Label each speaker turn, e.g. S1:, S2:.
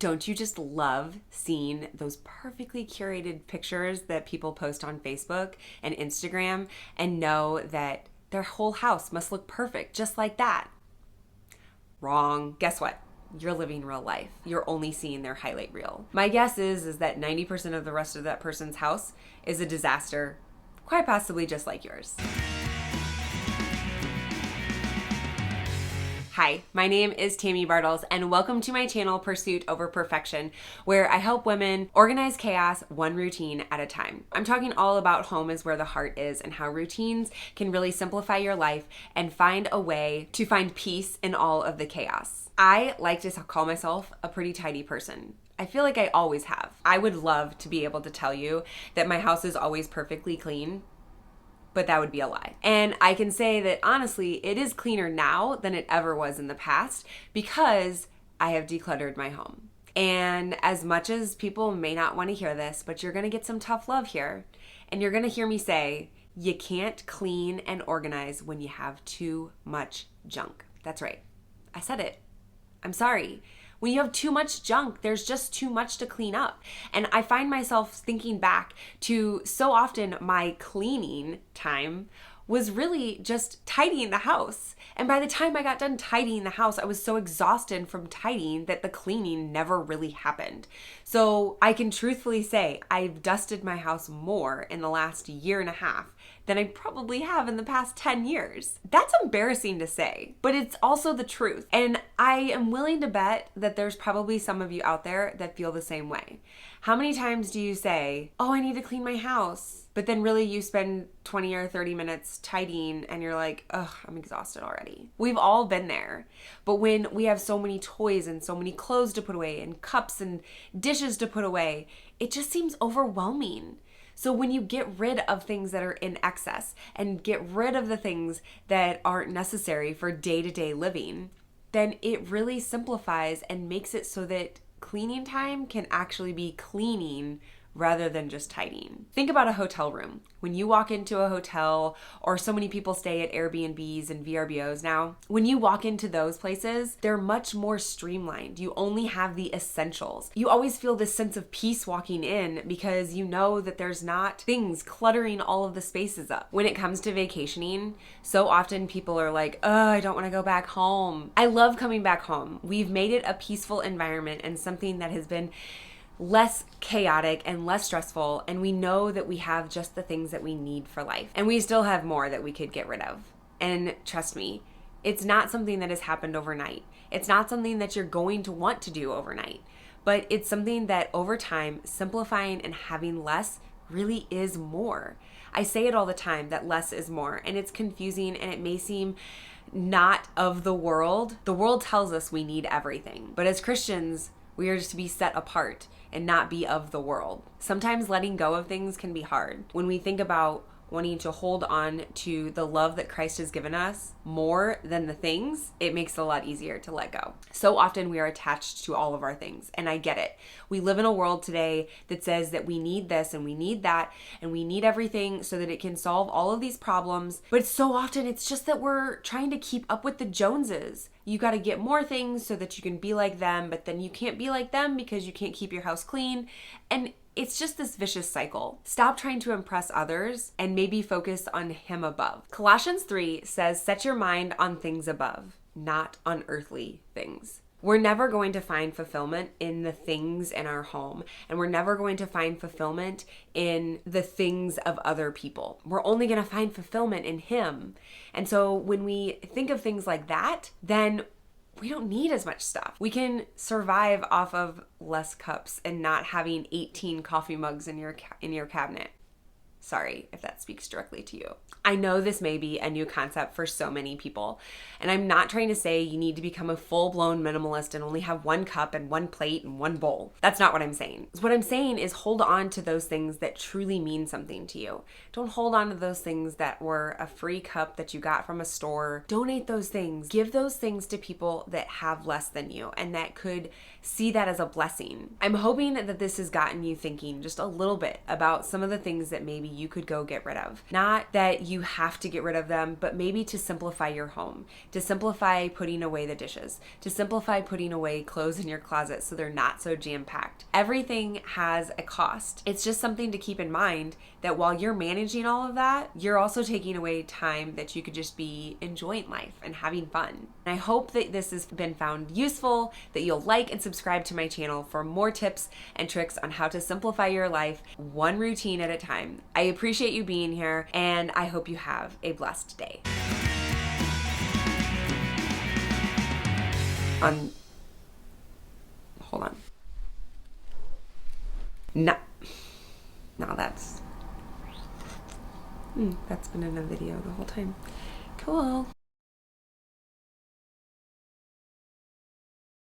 S1: Don't you just love seeing those perfectly curated pictures that people post on Facebook and Instagram and know that their whole house must look perfect just like that? Wrong. Guess what? You're living real life. You're only seeing their highlight reel. My guess is that 90% of the rest of that person's house is a disaster, quite possibly just like yours. Hi, my name is Tammy Bartles, and welcome to my channel, Pursuit Over Perfection, where I help women organize chaos one routine at a time. I'm talking all about home is where the heart is and how routines can really simplify your life and find a way to find peace in all of the chaos. I like to call myself a pretty tidy person. I feel like I always have. I would love to be able to tell you that my house is always perfectly clean, but that would be a lie. And I can say that honestly, it is cleaner now than it ever was in the past because I have decluttered my home. And as much as people may not want to hear this, but you're going to get some tough love here. And you're going to hear me say, you can't clean and organize when you have too much junk. That's right. I said it. I'm sorry. When you have too much junk, there's just too much to clean up. And I find myself thinking back to so often my cleaning time was really just tidying the house. And by the time I got done tidying the house, I was so exhausted from tidying that the cleaning never really happened. So I can truthfully say I've dusted my house more in the last year and a half than I probably have in the past 10 years. That's embarrassing to say, but it's also the truth. And I am willing to bet that there's probably some of you out there that feel the same way. How many times do you say, oh, I need to clean my house? But then really you spend 20 or 30 minutes tidying and you're like, ugh, I'm exhausted already. We've all been there. But when we have so many toys and so many clothes to put away and cups and dishes to put away, it just seems overwhelming. So when you get rid of things that are in excess and get rid of the things that aren't necessary for day-to-day living, then it really simplifies and makes it so that cleaning time can actually be cleaning rather than just tidying. Think about a hotel room. When you walk into a hotel, or so many people stay at Airbnbs and VRBOs now, when you walk into those places, they're much more streamlined. You only have the essentials. You always feel this sense of peace walking in because you know that there's not things cluttering all of the spaces up. When it comes to vacationing, so often people are like, oh, I don't want to go back home. I love coming back home. We've made it a peaceful environment and something that has been less chaotic and less stressful, and we know that we have just the things that we need for life. And we still have more that we could get rid of. And trust me, it's not something that has happened overnight. It's not something that you're going to want to do overnight, but it's something that over time, simplifying and having less really is more. I say it all the time that less is more, and it's confusing and it may seem not of the world. The world tells us we need everything, but as Christians, we are just to be set apart and not be of the world. Sometimes letting go of things can be hard. When we think about wanting to hold on to the love that Christ has given us more than the things, it makes it a lot easier to let go. So often we are attached to all of our things, and I get it. We live in a world today that says that we need this and we need that and we need everything so that it can solve all of these problems, but so often it's just that we're trying to keep up with the Joneses. You got to get more things so that you can be like them, but then you can't be like them because you can't keep your house clean. And it's just this vicious cycle. Stop trying to impress others and maybe focus on Him above. Colossians 3 says, set your mind on things above, not on earthly things. We're never going to find fulfillment in the things in our home, and we're never going to find fulfillment in the things of other people. We're only going to find fulfillment in Him. And so when we think of things like that, then we don't need as much stuff. We can survive off of less cups and not having 18 coffee mugs in your cabinet. Sorry if that speaks directly to you. I know this may be a new concept for so many people, and I'm not trying to say you need to become a full-blown minimalist and only have one cup and one plate and one bowl. That's not what I'm saying. What I'm saying is hold on to those things that truly mean something to you. Don't hold on to those things that were a free cup that you got from a store. Donate those things. Give those things to people that have less than you and that could see that as a blessing. I'm hoping that this has gotten you thinking just a little bit about some of the things that maybe you could go get rid of. Not that you have to get rid of them, but maybe to simplify your home, to simplify putting away the dishes, to simplify putting away clothes in your closet so they're not so jam-packed. Everything has a cost. It's just something to keep in mind that while you're managing all of that, you're also taking away time that you could just be enjoying life and having fun. And I hope that this has been found useful, that you'll like and subscribe to my channel for more tips and tricks on how to simplify your life one routine at a time. I appreciate you being here, and I hope you have a blessed day. Hold on. No, that's been in a video the whole time. Cool.